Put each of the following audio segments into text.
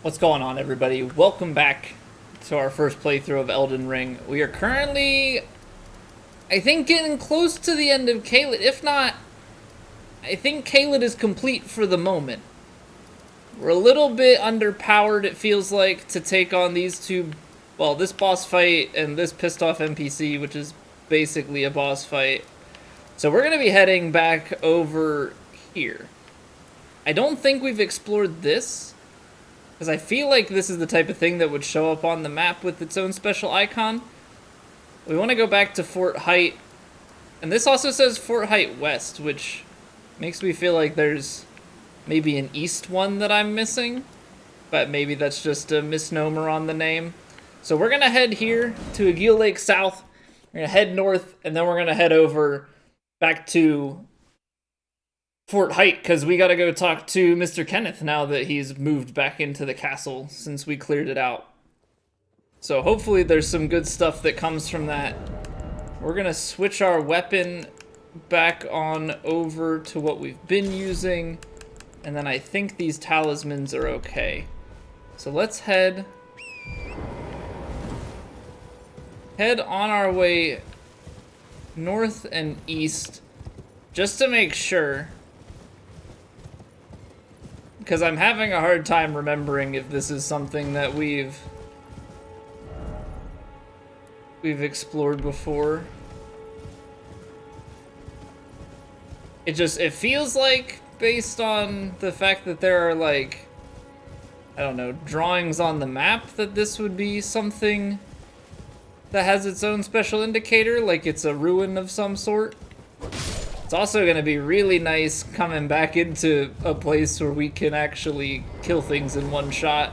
What's going on, everybody? Welcome back to our first playthrough of Elden Ring. We are currently, I think, getting close to the end of Caelid. If not, I think Caelid is complete for the moment. We're a little bit underpowered, it feels like, to take on these two, well, this boss fight and this pissed off NPC, which is basically a boss fight. So we're going to be heading back over here. I don't think we've explored this, because I feel like this is the type of thing that would show up on the map with its own special icon. We want to go back to Fort Height, and this also says Fort Height West, which makes me feel like there's maybe an east one that I'm missing, but maybe that's just a misnomer on the name. So we're going to head here to Aguil Lake South, we're going to head north, and then we're going to head over back to Fort Height, because we got to go talk to Mr. Kenneth now that he's moved back into the castle since we cleared it out. So hopefully there's some good stuff that comes from that. We're going to switch our weapon back on over to what we've been using, and then I think these talismans are okay. So let's head on our way north and east just to make sure, because I'm having a hard time remembering if this is something that we've explored before. It feels like, based on the fact that there are, like, I don't know, drawings on the map, that this would be something that has its own special indicator, like it's a ruin of some sort. It's also going to be really nice coming back into a place where we can actually kill things in one shot.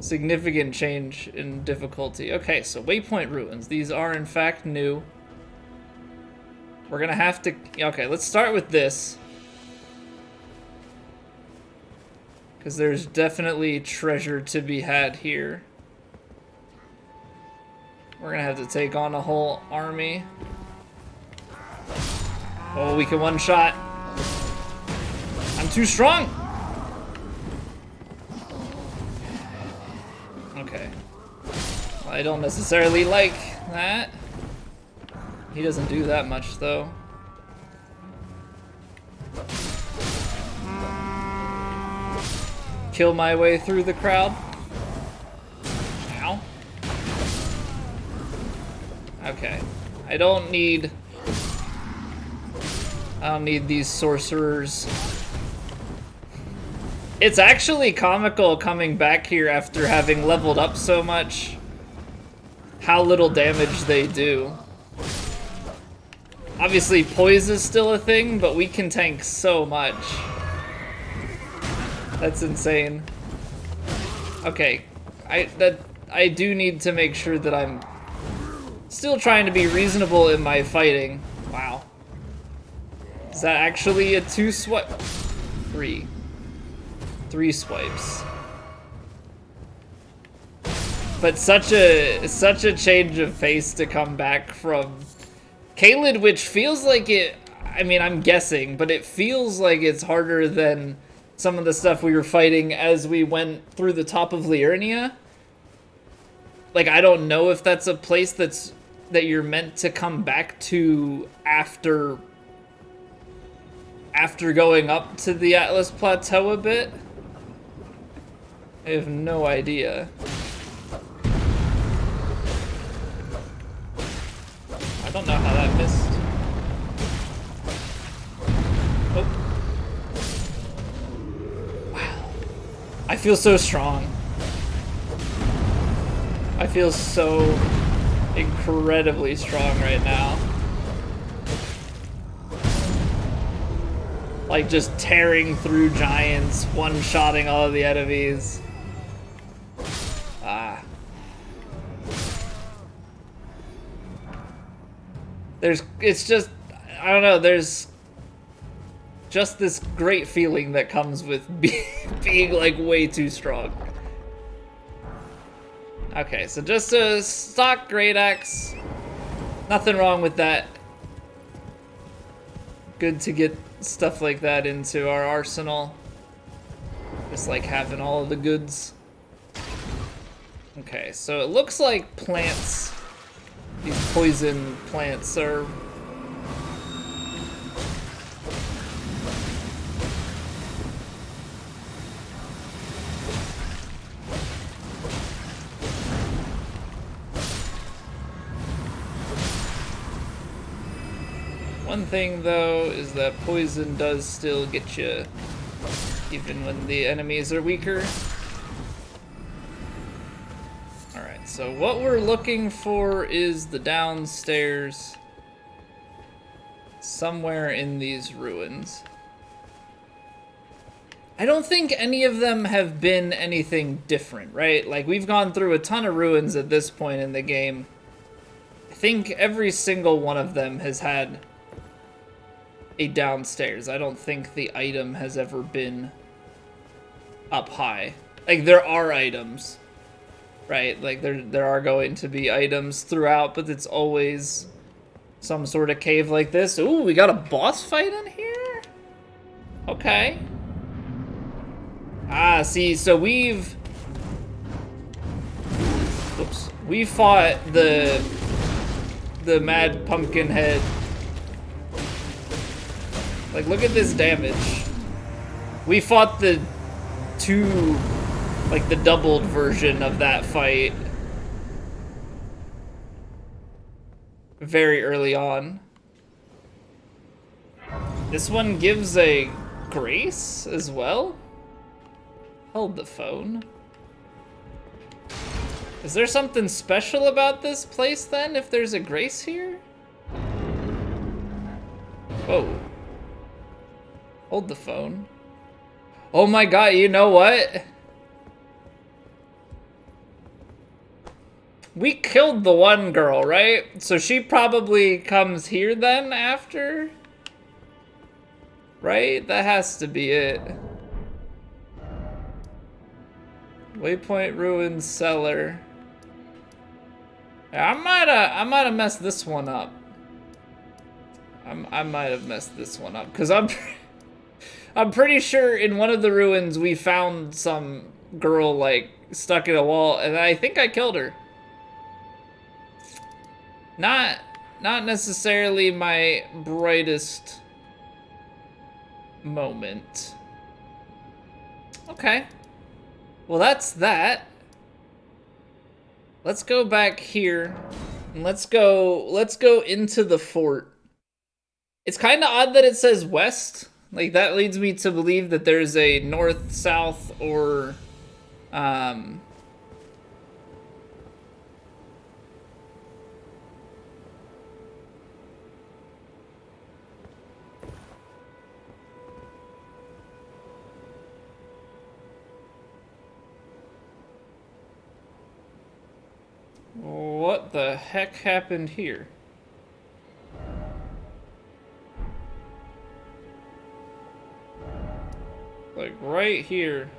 Significant change in difficulty. Okay, so Waypoint Ruins. These are in fact new. We're going to have to... Okay, let's start with this, because there's definitely treasure to be had here. We're going to have to take on a whole army. Oh, we can one-shot. I'm too strong. Okay. Well, I don't necessarily like that. He doesn't do that much, though. Kill my way through the crowd. Ow. Okay. I don't need these sorcerers. It's actually comical coming back here after having leveled up so much, how little damage they do. Obviously, poise is still a thing, but we can tank so much. That's insane. Okay, I do need to make sure that I'm still trying to be reasonable in my fighting. Wow. Is that actually a two swipe? Three swipes. But such a change of pace to come back from Caelid, which feels like it, I mean, I'm guessing, but it feels like it's harder than some of the stuff we were fighting as we went through the top of Liurnia. Like, I don't know if that's a place that you're meant to come back to after going up to the Atlas Plateau a bit. I have no idea. I don't know how that missed. Oh. Wow. I feel so strong. I feel so incredibly strong right now. Like, just tearing through giants, one-shotting all of the enemies. Ah. It's just, I don't know, there's just this great feeling that comes with being, like, way too strong. Okay, so just a stock great axe. Nothing wrong with that. Good to get stuff like that into our arsenal. just like having all of the goods. Okay, so it looks like plants, these poison plants are... One thing though is that poison does still get you even when the enemies are weaker. Alright, so what we're looking for is the downstairs somewhere in these ruins. I don't think any of them have been anything different, right? Like, we've gone through a ton of ruins at this point in the game. I think every single one of them has had a downstairs. I don't think the item has ever been up high. Like, there are items, right? Like, there are going to be items throughout, but it's always some sort of cave like this. Ooh, we got a boss fight in here? Okay. Ah, see, so we've... Whoops. We fought the Mad Pumpkinhead. Like, look at this damage. We fought the the doubled version of that fight very early on. This one gives a grace as well? Hold the phone. Is there something special about this place then, if there's a grace here? Whoa. Hold the phone. Oh my god, you know what? We killed the one girl, right? So she probably comes here then after? Right? That has to be it. Waypoint Ruins cellar. Yeah, I might have messed this one up. I might have messed this one up because I'm pretty sure in one of the ruins we found some girl like stuck in a wall, and I think I killed her. Not necessarily my brightest moment. Okay. Well, that's that. Let's go back here and let's go into the fort. It's kind of odd that it says west. Like, that leads me to believe that there's a north, south, or what the heck happened here? Like, right here,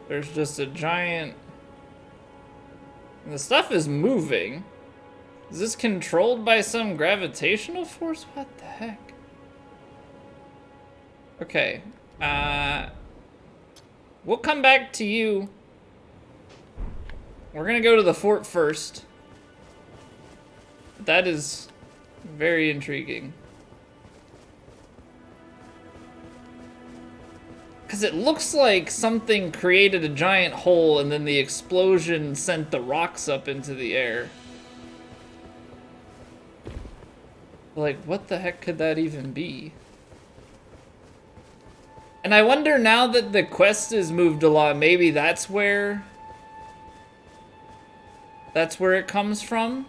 there's just a giant... And the stuff is moving. Is this controlled by some gravitational force? What the heck? Okay. We'll come back to you. We're gonna go to the fort first. That is very intriguing. Because it looks like something created a giant hole and then the explosion sent the rocks up into the air. Like, what the heck could that even be? And I wonder, now that the quest is moved along, maybe that's where it comes from?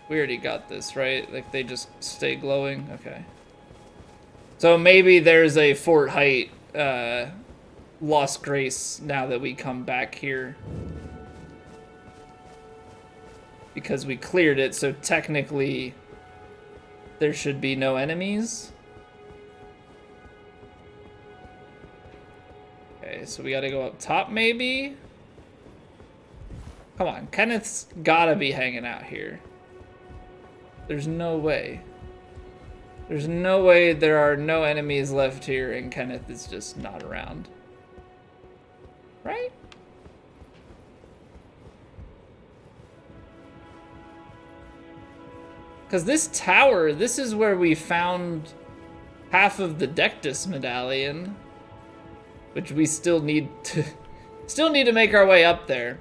We already got this, right? Like, they just stay glowing? Okay. So maybe there's a Fort Height lost grace now that we come back here. Because we cleared it, so technically there should be no enemies. Okay, so we gotta go up top maybe? Come on, Kenneth's gotta be hanging out here. There's no way. There's no way there are no enemies left here and Kenneth is just not around. Right? Because this tower, this is where we found half of the Dectus medallion, which we still need to make our way up there.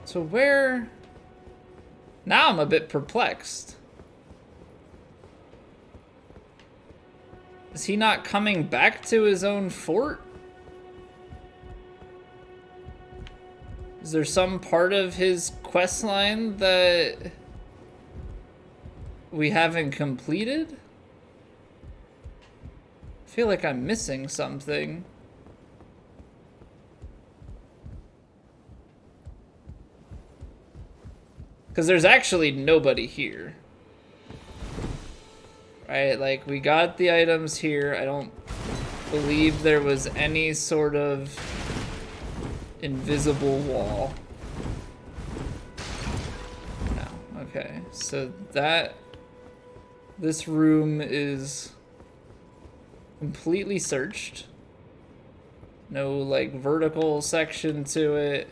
So where... Now I'm a bit perplexed. Is he not coming back to his own fort? Is there some part of his quest line that we haven't completed? I feel like I'm missing something. Because there's actually nobody here. Right, like, we got the items here. I don't believe there was any sort of invisible wall. No, okay. So this room is completely searched. No, like, vertical section to it.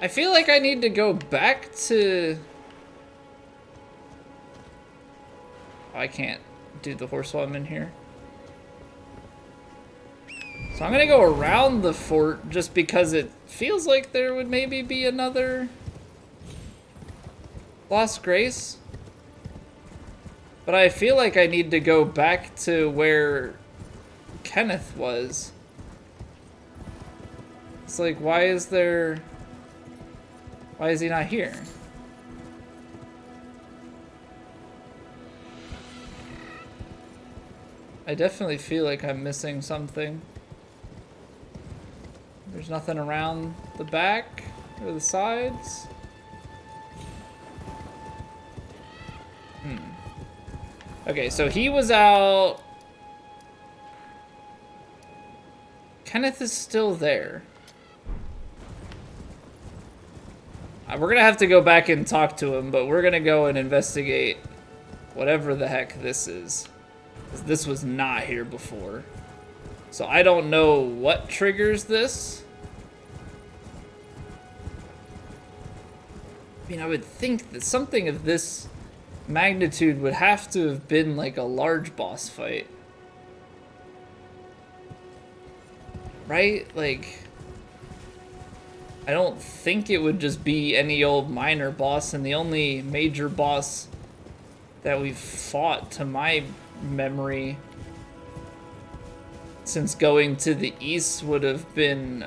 I feel like I need to go back to... Oh, I can't do the horse while I'm in here. So I'm gonna go around the fort just because it feels like there would maybe be another Lost Grace. But I feel like I need to go back to where Kenneth was. It's like, why is he not here? I definitely feel like I'm missing something. There's nothing around the back or the sides. Okay, so he was out. Kenneth is still there. We're gonna have to go back and talk to him, but we're gonna go and investigate whatever the heck this is. 'Cause this was not here before. So I don't know what triggers this. I mean, I would think that something of this magnitude would have to have been like a large boss fight. Right? Like... I don't think it would just be any old minor boss, and the only major boss that we've fought, to my memory, since going to the east would have been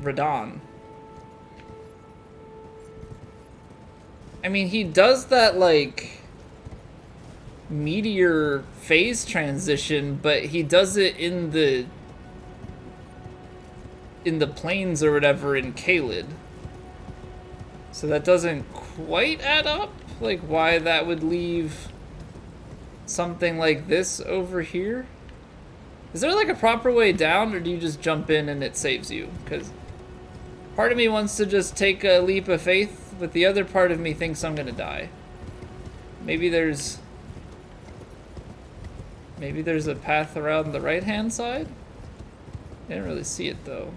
Radon. I mean, he does that, like, meteor phase transition, but he does it in the plains or whatever in Caelid. So that doesn't quite add up, like why that would leave something like this over here. Is there like a proper way down, or do you just jump in and it saves you? Because part of me wants to just take a leap of faith, but the other part of me thinks I'm gonna die. Maybe there's a path around the right hand side? I didn't really see it though.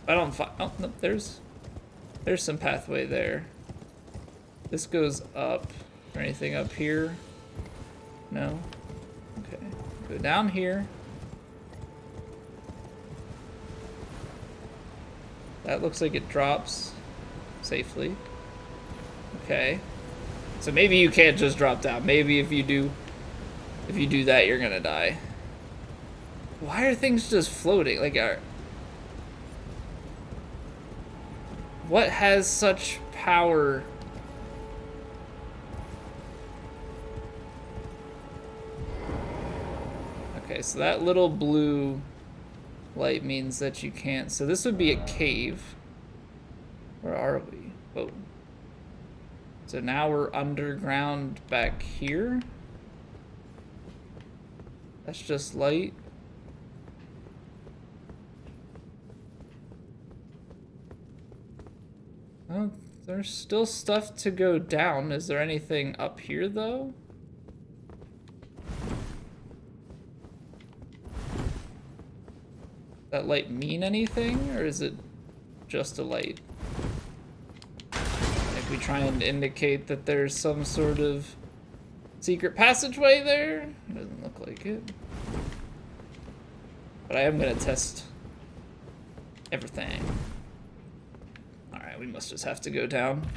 I don't find... Oh, no, there's some pathway there. This goes up. Is there anything up here? No? Okay. Go down here. That looks like it drops safely. Okay. So maybe you can't just drop down. Maybe if you do that, you're gonna die. Why are things just floating? Like, what has such power? Okay, so that little blue light means that you can't. So this would be a cave. Where are we? Oh. So now we're underground back here. That's just light. Oh, there's still stuff to go down. Is there anything up here, though? Does that light mean anything, or is it just a light? If we try and indicate that there's some sort of secret passageway there, it doesn't look like it. But I am gonna test everything. Alright, we must just have to go down.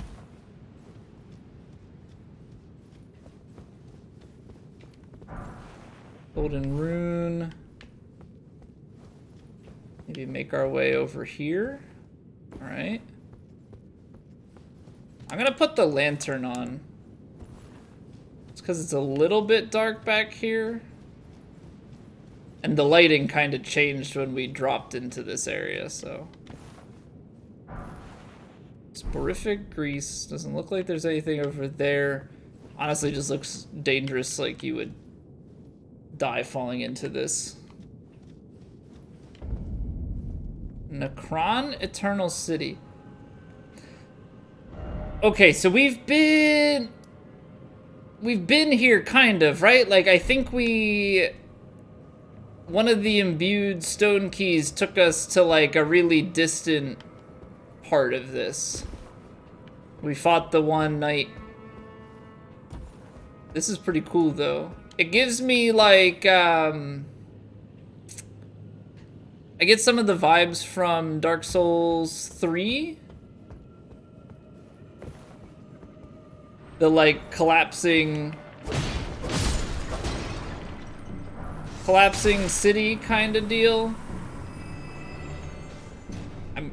Golden rune. Maybe make our way over here. Alright. I'm gonna put the lantern on. It's because it's a little bit dark back here. And the lighting kind of changed when we dropped into this area, so. Sporific grease. Doesn't look like there's anything over there. Honestly, just looks dangerous, like you would die falling into this. Nokron Eternal City. Okay, so we've been here kind of, right? Like I think one of the imbued stone keys took us to like a really distant part of this. We fought the one knight. This is pretty cool though. It gives me like I get some of the vibes from Dark Souls 3. The like collapsing city kind of deal.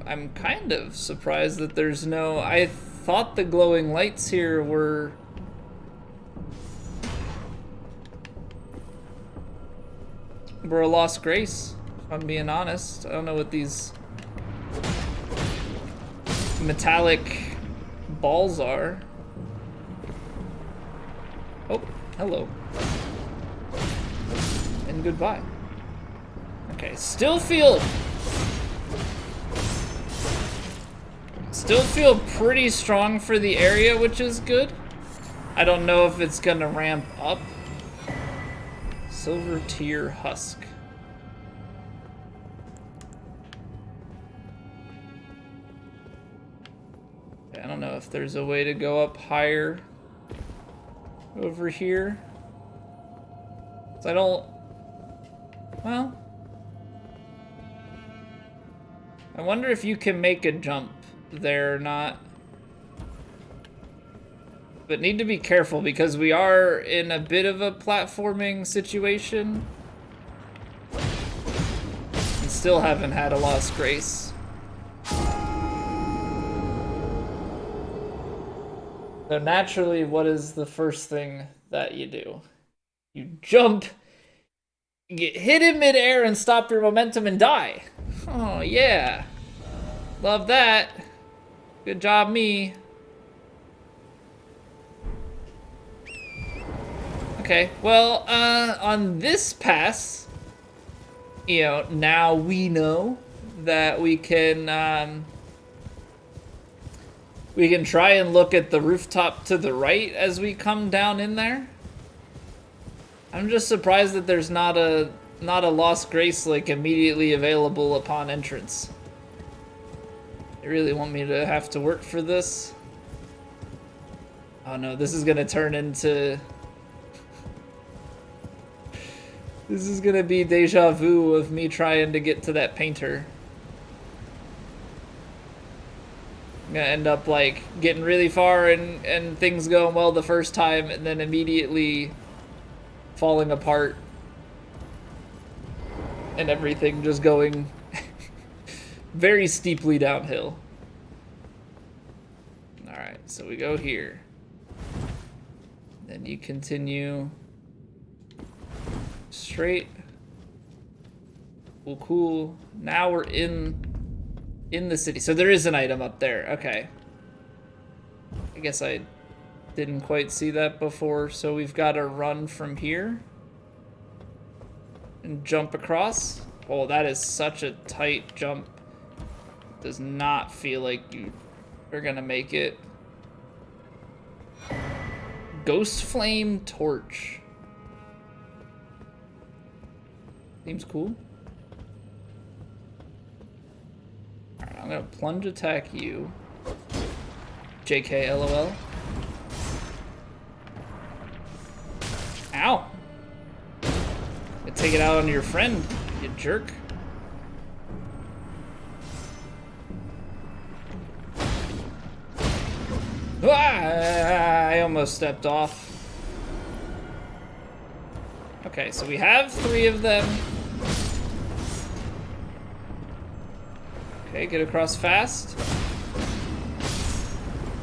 I'm kind of surprised that there's no. I thought the glowing lights here were a lost grace, if I'm being honest. I don't know what these metallic balls are. Oh, hello. And goodbye. Okay, still feel pretty strong for the area, which is good. I don't know if it's gonna ramp up. Silver tier husk. I don't know if there's a way to go up higher over here. So I don't. Well, I wonder if you can make a jump there or not. But need to be careful because we are in a bit of a platforming situation. And still haven't had a lost grace. So naturally, what is the first thing that you do? You jump, get hit in midair and stop your momentum and die. Oh yeah. Love that. Good job, me. Okay, well, on this pass, you know, now we know that we can try and look at the rooftop to the right as we come down in there. I'm just surprised that there's not a lost grace like immediately available upon entrance. They really want me to have to work for this. Oh no, this is gonna turn into. This is gonna be deja vu of me trying to get to that painter. I'm gonna end up like getting really far and things going well the first time and then immediately falling apart and everything just going very steeply downhill. Alright, so we go here. Then you continue straight. Cool, cool. Now we're in the city. So there is an item up there. Okay. I guess I didn't quite see that before. So we've got to run from here and jump across. Oh, that is such a tight jump. Does not feel like you are gonna make it. Ghost Flame Torch. Seems cool. Alright, I'm gonna plunge attack you. JK LOL. Ow! Take it out on your friend, you jerk. Ah, I almost stepped off. Okay, so we have 3 of them. Okay, get across fast.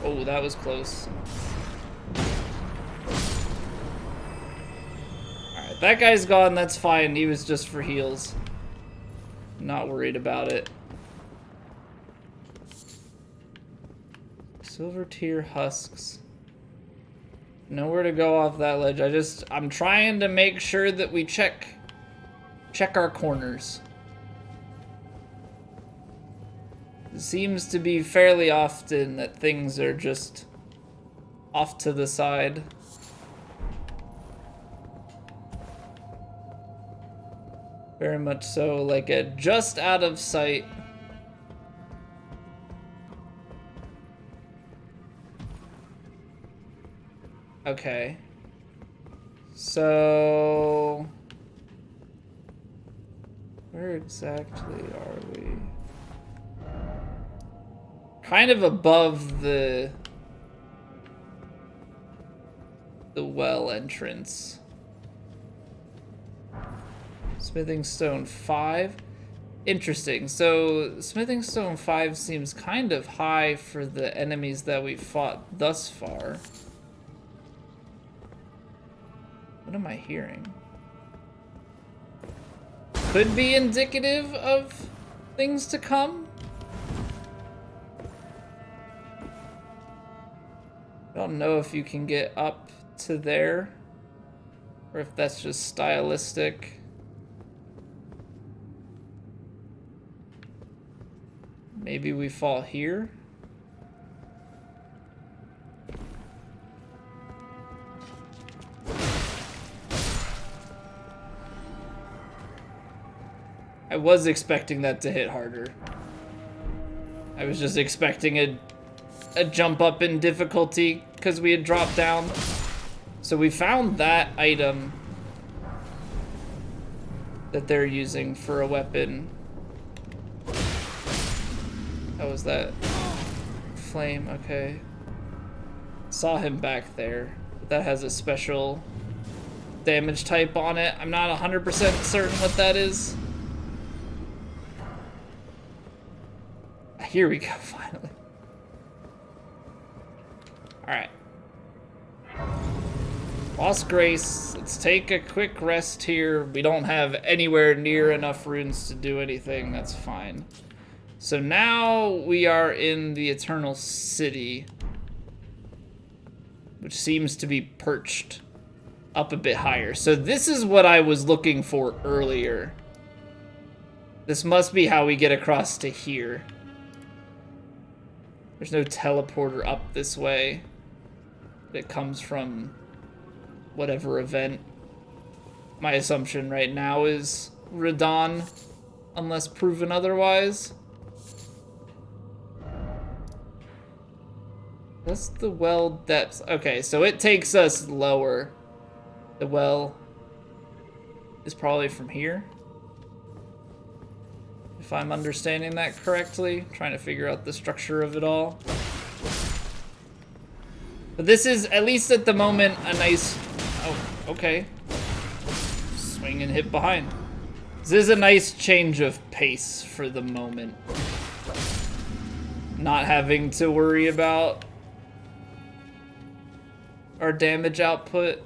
Oh, that was close. Alright, that guy's gone, that's fine. He was just for heals. Not worried about it. Silver tier husks. Nowhere to go off that ledge. I'm trying to make sure that we check our corners. It seems to be fairly often that things are just off to the side. Very much so, like a just out of sight. Okay. So where exactly are we? Kind of above the well entrance. Smithing Stone 5. Interesting. So Smithing Stone 5 seems kind of high for the enemies that we've fought thus far. What am I hearing? Could be indicative of things to come. I don't know if you can get up to there or if that's just stylistic. Maybe we fall here. I was expecting that to hit harder. I was just expecting a jump up in difficulty because we had dropped down. So we found that item that they're using for a weapon. How was that? Flame, okay. Saw him back there. That has a special damage type on it. I'm not 100% certain what that is. Here we go, finally. Alright. Lost Grace. Let's take a quick rest here. We don't have anywhere near enough runes to do anything. That's fine. So now we are in the Eternal City, which seems to be perched up a bit higher. So this is what I was looking for earlier. This must be how we get across to here. There's no teleporter up this way. It comes from whatever event. My assumption right now is Radon, unless proven otherwise. What's the well depths? Okay, so it takes us lower. The well is probably from here, if I'm understanding that correctly. Trying to figure out the structure of it all. But this is, at least at the moment, a nice... Oh, okay. Swing and hit behind. This is a nice change of pace for the moment. Not having to worry about our damage output.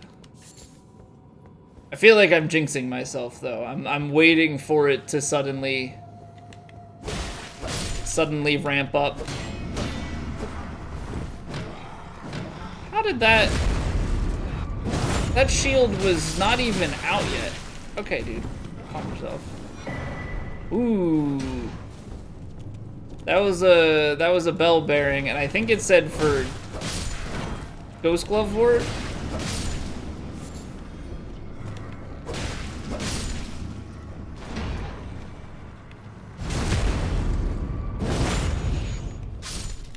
I feel like I'm jinxing myself though. I'm waiting for it to suddenly ramp up. How did that shield was not even out yet. Okay, dude. Calm yourself. Ooh. That was a bell bearing, and I think it said for Ghost Glove Ward.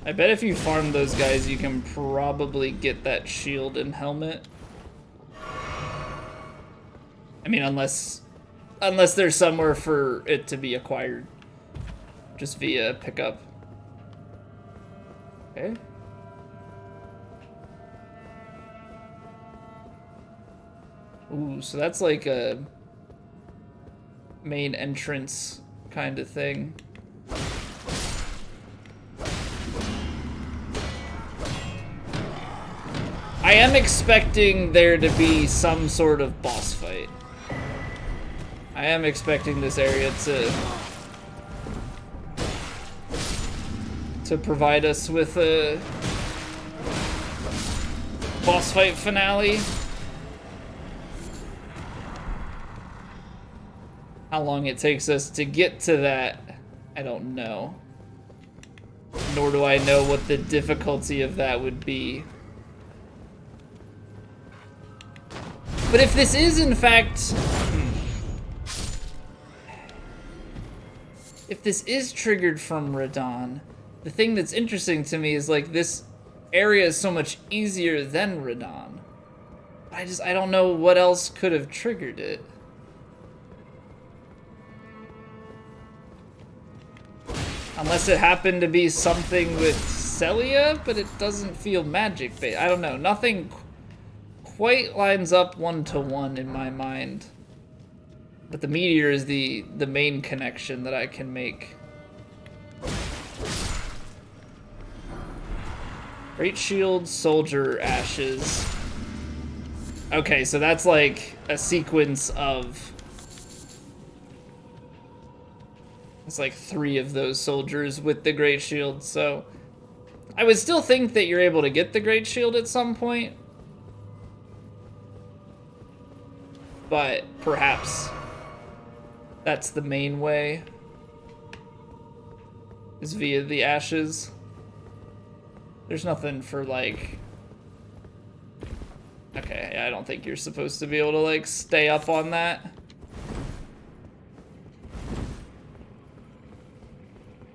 I bet if you farm those guys, you can probably get that shield and helmet. I mean, unless there's somewhere for it to be acquired. Just via pickup. Okay. Ooh, so that's like a main entrance kind of thing. I am expecting there to be some sort of boss fight. I am expecting this area to provide us with a boss fight finale. How long it takes us to get to that, I don't know. Nor do I know what the difficulty of that would be. But if this is in fact... If this is triggered from Radon, the thing that's interesting to me is like this area is so much easier than Radon. I don't know what else could have triggered it. Unless it happened to be something with Celia, but it doesn't feel magic-based. I don't know. Nothing quite lines up one-to-one in my mind. But the meteor is the main connection that I can make. Great Shield, Soldier, Ashes. Okay, so that's like a sequence of... It's like 3 of those soldiers with the Great Shield, so... I would still think that you're able to get the Great Shield at some point. But perhaps that's the main way, is via the Ashes. There's nothing for like... Okay, I don't think you're supposed to be able to like stay up on that.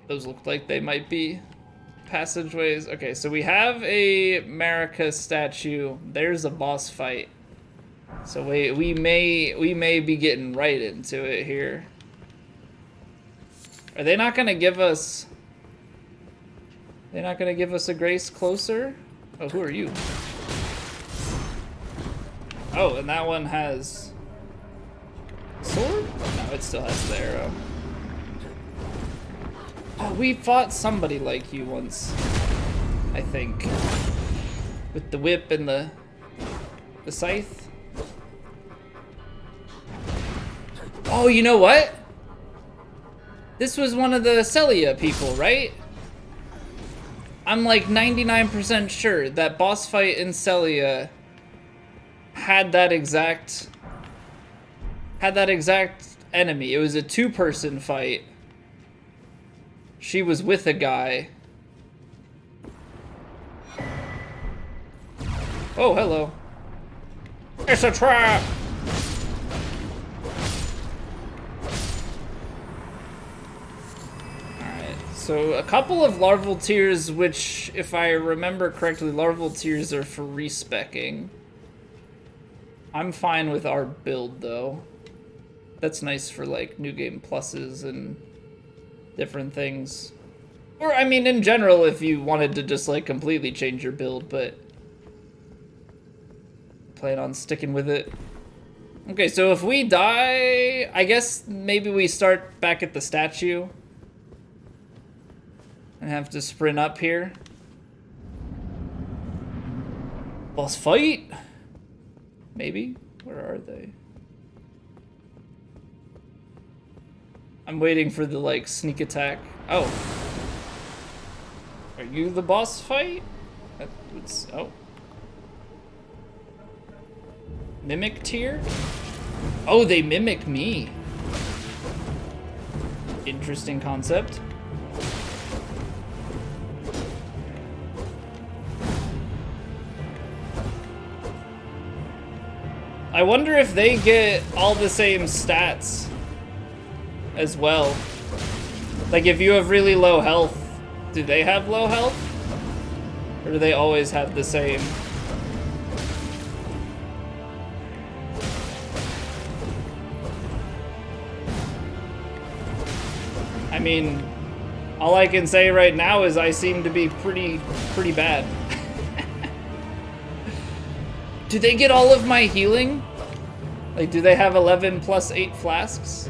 Those look like they might be passageways. Okay, so we have a Marika statue. There's a boss fight. So we may be getting right into it here. Are they not gonna give us... They're not gonna give us a grace closer? Oh, who are you? Oh, and that one has... Sword? No, it still has the arrow. Oh, we fought somebody like you once, I think. With the whip and the scythe. Oh, you know what? This was one of the Celia people, right? I'm like 99% sure that boss fight in Celia had that exact enemy. It was a 2-person fight. She was with a guy. Oh, hello. It's a trap! So a couple of larval tiers, which, if I remember correctly, larval tiers are for respecking. I'm fine with our build, though. That's nice for, like, new game pluses and different things. Or, I mean, in general, if you wanted to just, like, completely change your build, but... plan on sticking with it. Okay, so if we die, I guess maybe we start back at the statue. And have to sprint up here. Boss fight? Maybe? Where are they? I'm waiting for the, like, sneak attack. Oh. Are you the boss fight? Oh. Mimic tier? Oh, they mimic me. Interesting concept. I wonder if they get all the same stats as well. Like, if you have really low health, do they have low health? Or do they always have the same? I mean, all I can say right now is I seem to be pretty bad. Do they get all of my healing? Like, do they have 11 plus 8 flasks?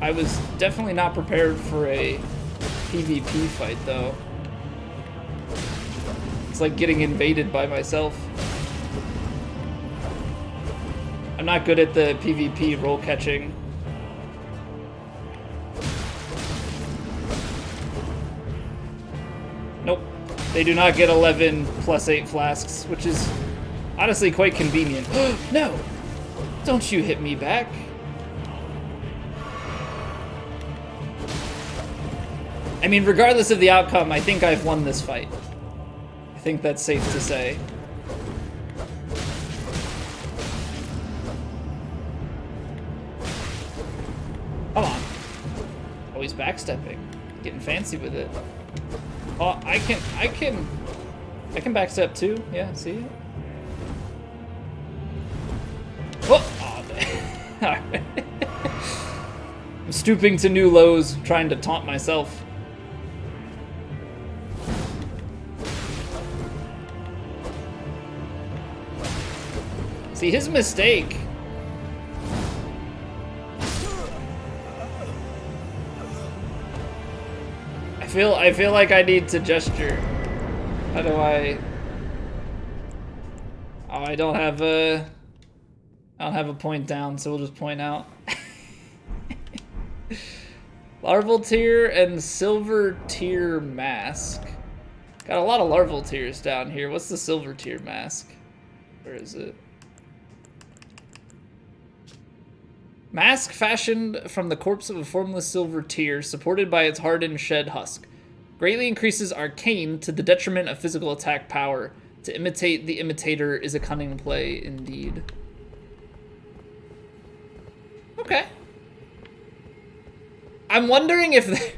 I was definitely not prepared for a PvP fight, though. It's like getting invaded by myself. I'm not good at the PvP roll catching. Nope. They do not get 11 plus 8 flasks, which is honestly quite convenient. No! Don't you hit me back. I mean, regardless of the outcome, I think I've won this fight. I think that's safe to say. Come on. Oh, he's backstepping. Getting fancy with it. Oh, I can backstep too. Yeah, see it? Oh, alright. I'm stooping to new lows, trying to taunt myself. See, his mistake. I feel like I need to gesture. How do I? Oh, I don't have a point down, so we'll just point out. Larval tier and silver tier mask. Got a lot of larval tiers down here. What's the silver tier mask? Where is it? Mask fashioned from the corpse of a formless silver tear, supported by its hardened shed husk. Greatly increases arcane to the detriment of physical attack power. To imitate the imitator is a cunning play indeed. Okay. I'm wondering if...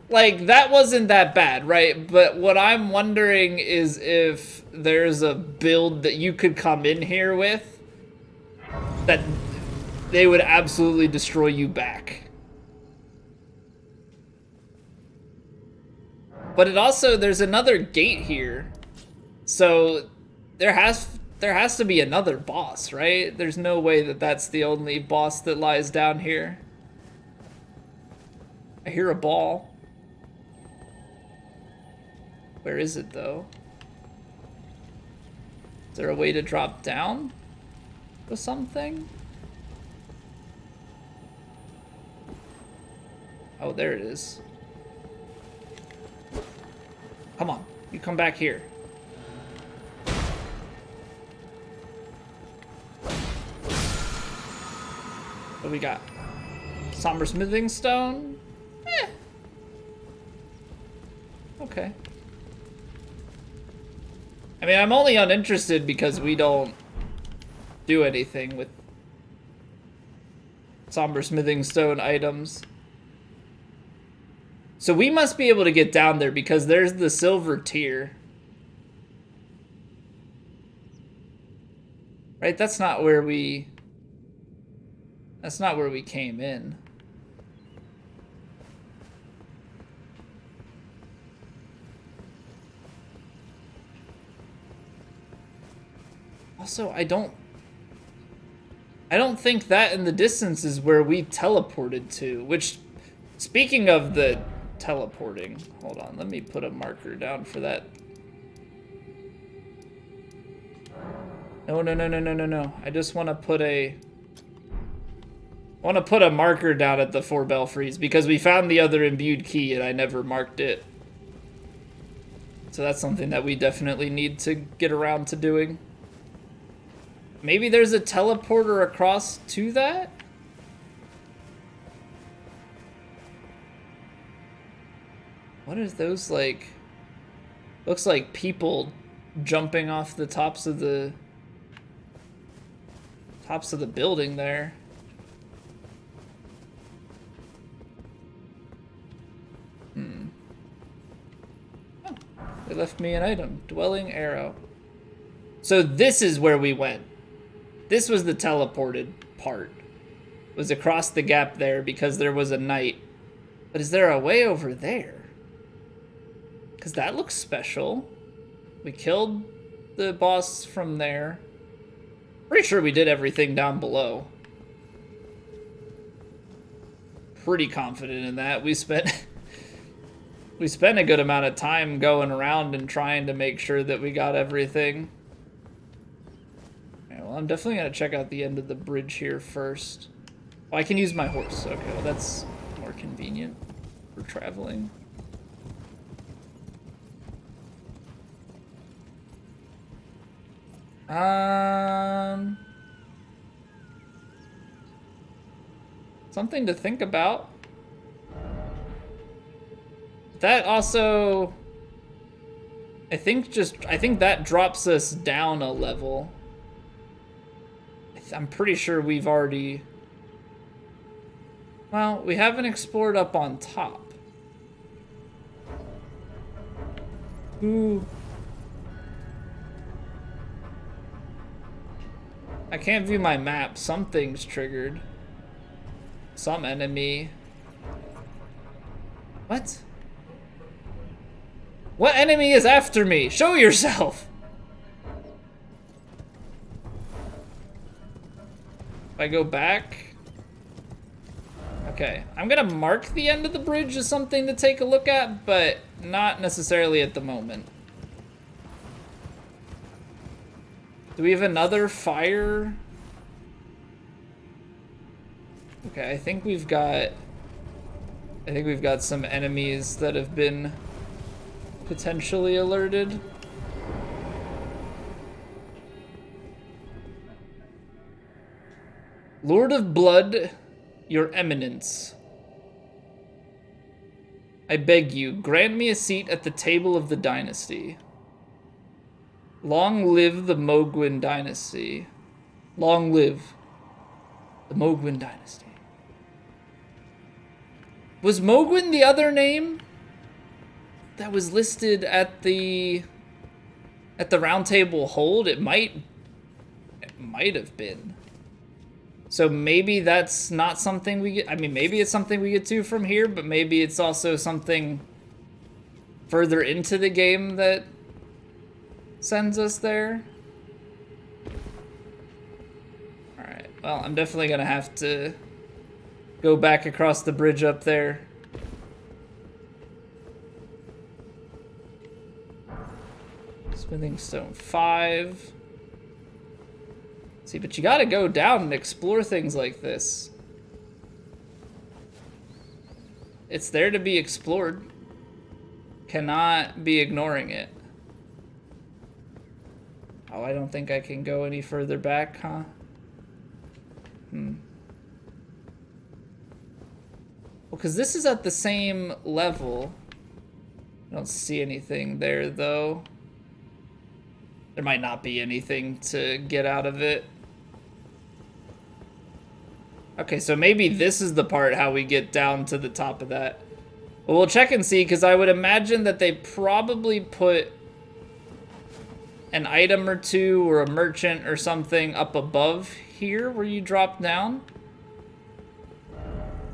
like, that wasn't that bad, right? But what I'm wondering is if there's a build that you could come in here with that they would absolutely destroy you back. But it also, there's another gate here. So there has to be another boss, right? There's no way that that's the only boss that lies down here. I hear a ball. Where is it though? Is there a way to drop down with something? Oh, there it is. Come on, you come back here. What do we got? Somber smithing stone? Eh. Okay. I mean, I'm only uninterested because we don't do anything with somber smithing stone items. So we must be able to get down there because there's the silver tier. Right? That's not where we came in. Also, I don't think that in the distance is where we teleported to, which, speaking of the teleporting, hold on, let me put a marker down for that. No. I just want to put a I want to put a marker down at the 4 belfries because we found the other imbued key and I never marked it. So that's something that we definitely need to get around to doing. Maybe there's a teleporter across to that? What is those like? Looks like people jumping off the tops of the building there. Oh, they left me an item. Dwelling arrow. So this is where we went. This was the teleported part. It was across the gap there because there was a knight. But is there a way over there? Because that looks special. We killed the boss from there. Pretty sure we did everything down below. Pretty confident in that. We spent a good amount of time going around and trying to make sure that we got everything. Okay, well, I'm definitely gonna check out the end of the bridge here first. Oh, I can use my horse. Okay, well that's more convenient for traveling. Something to think about. That also, I think that drops us down a level. I'm pretty sure we've already, well, we haven't explored up on top. Ooh. I can't view my map. Something's triggered. Some enemy. What? What enemy is after me? Show yourself! If I go back. Okay, I'm gonna mark the end of the bridge as something to take a look at, but not necessarily at the moment. Do we have another fire? Okay, I think we've got some enemies that have been potentially alerted. Lord of Blood, your eminence. I beg you, grant me a seat at the table of the dynasty. Long live the Mogwin dynasty. Long live the Mogwin dynasty. Was Mogwin the other name that was listed at the round table hold? It might have been. So maybe that's not something we get. I mean, maybe it's something we get to from here, but maybe it's also something further into the game that sends us there. Alright, well, I'm definitely gonna have to go back across the bridge up there. Smithing Stone 5. See, but you gotta go down and explore things like this. It's there to be explored. Cannot be ignoring it. Oh, I don't think I can go any further back, huh? Well, because this is at the same level. I don't see anything there, though. There might not be anything to get out of it. Okay, so maybe this is the part how we get down to the top of that. Well, we'll check and see, because I would imagine that they probably put an item or two or a merchant or something up above here where you drop down.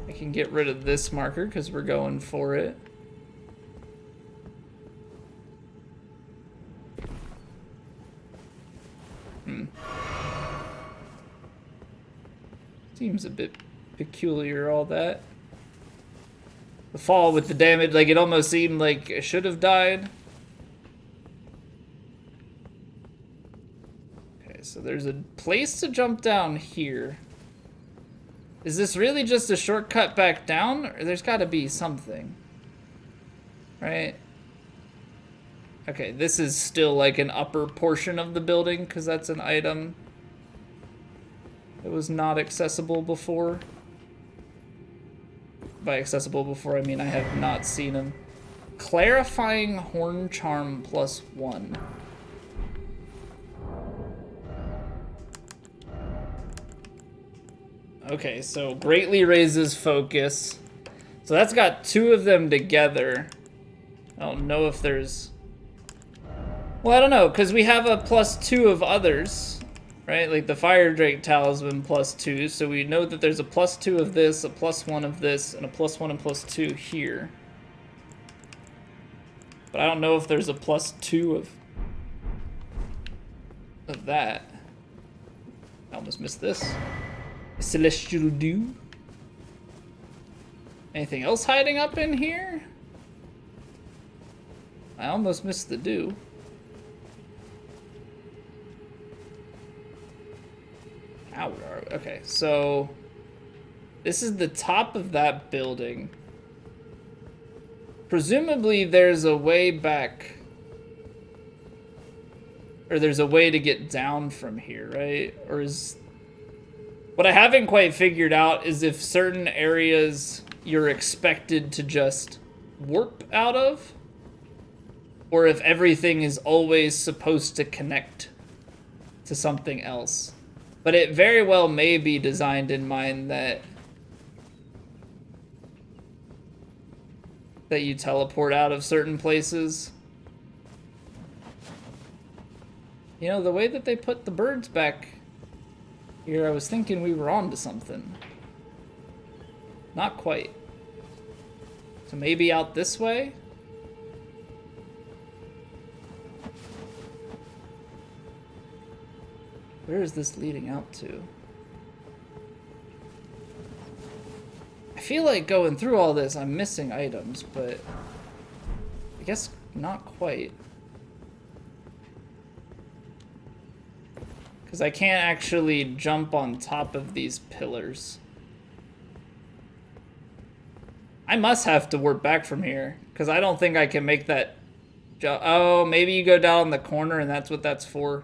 I can get rid of this marker because we're going for it. Seems a bit peculiar, all that. The fall with the damage, like it almost seemed like it should have died. So there's a place to jump down here. Is this really just a shortcut back down? Or there's gotta be something. Right? Okay, this is still like an upper portion of the building because that's an item that was not accessible before. By accessible before, I mean I have not seen him. Clarifying Horn Charm +1. Okay, so greatly raises focus. So that's got 2 of them together. I don't know if there's... Well, I don't know, because we have a +2 of others, right? Like the Fire Drake Talisman +2, so we know that there's a +2 of this, a +1 of this, and a +1 and +2 here. But I don't know if there's a +2 of that. I almost missed this. Celestial Dew. Anything else hiding up in here? I almost missed the dew. Ow, okay, so this is the top of that building. Presumably there's a way back, or there's a way to get down from here, right? Or is... What I haven't quite figured out is if certain areas you're expected to just warp out of, or if everything is always supposed to connect to something else. But it very well may be designed in mind that you teleport out of certain places. You know, the way that they put the birds back here, I was thinking we were on to something. Not quite. So maybe out this way? Where is this leading out to? I feel like going through all this, I'm missing items, but I guess not quite. Because I can't actually jump on top of these pillars. I must have to warp back from here, because I don't think I can make that jump. Oh, maybe you go down in the corner and that's what that's for.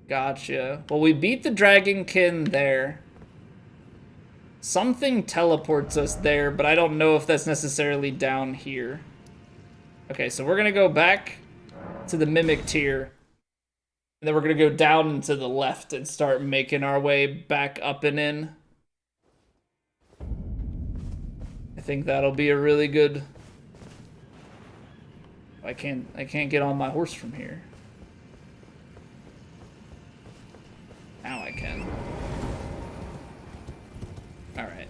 Gotcha. Well, we beat the Dragonkin there. Something teleports us there, but I don't know if that's necessarily down here. Okay, so we're gonna go back to the Mimic tier. And then we're gonna go down and to the left and start making our way back up and in. I think that'll be a really good... I can't get on my horse from here. Now I can. Alright.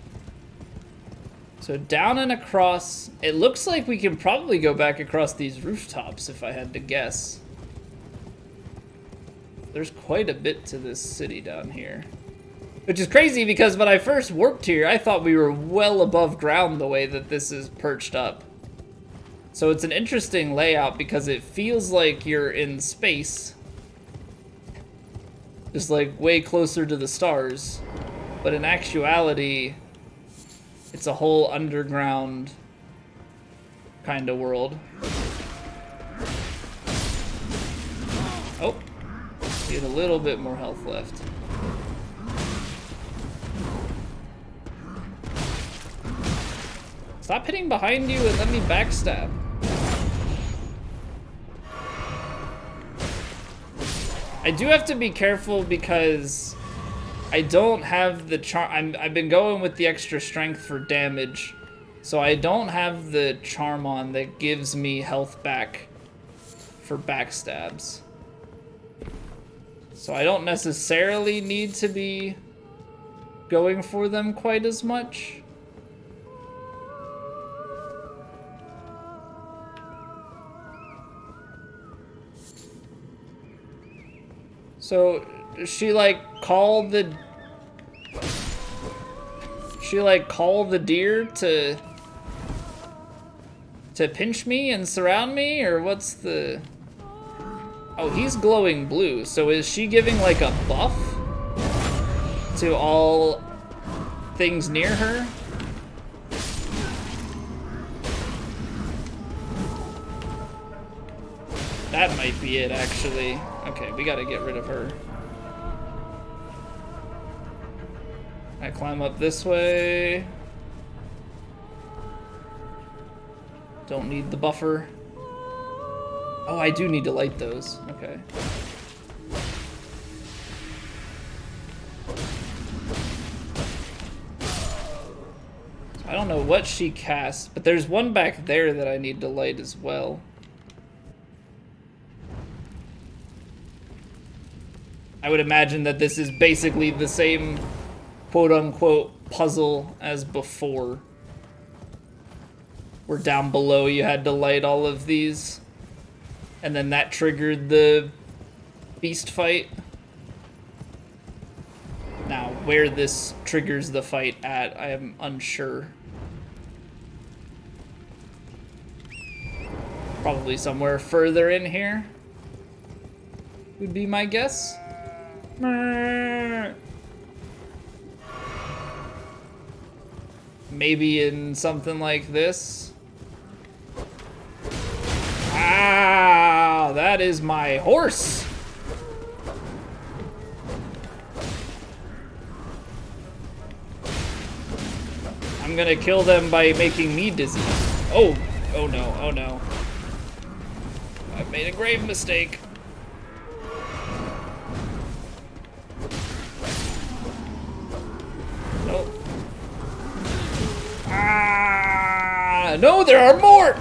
So down and across. It looks like we can probably go back across these rooftops if I had to guess. There's quite a bit to this city down here. Which is crazy because when I first warped here, I thought we were well above ground the way that this is perched up. So it's an interesting layout because it feels like you're in space. Just like way closer to the stars. But in actuality, it's a whole underground kind of world. Oh. Get a little bit more health left. Stop hitting behind you and let me backstab. I do have to be careful because I don't have the charm. I've been going with the extra strength for damage, so I don't have the charm on that gives me health back for backstabs. So I don't necessarily need to be going for them quite as much. So she like call the deer to pinch me and surround me, or what's the... Oh, he's glowing blue. So is she giving like a buff to all things near her. That might be it, actually. Okay, we gotta get rid of her. I climb up this way. Don't need the buffer. Oh, I do need to light those. Okay. I don't know what she casts, but there's one back there that I need to light as well. I would imagine that this is basically the same quote-unquote puzzle as before. Where down below you had to light all of these. And then that triggered the beast fight. Now, where this triggers the fight at, I am unsure. Probably somewhere further in here would be my guess. Maybe in something like this. Ah, that is my horse. I'm gonna kill them by making me dizzy. Oh, oh no, oh no. I've made a grave mistake. Nope. Ah, no, there are more!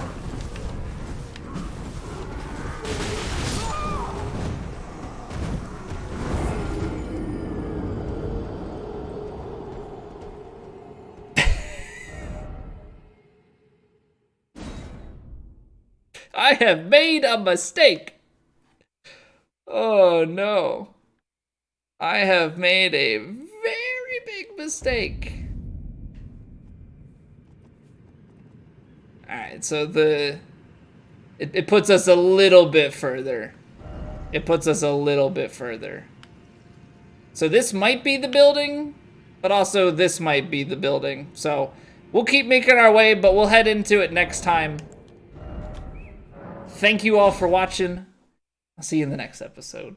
I have made a mistake. Oh no. I have made a very big mistake. Alright, so it puts us a little bit further. It puts us a little bit further. So this might be the building, but also this might be the building. So we'll keep making our way, but we'll head into it next time. Thank you all for watching. I'll see you in the next episode.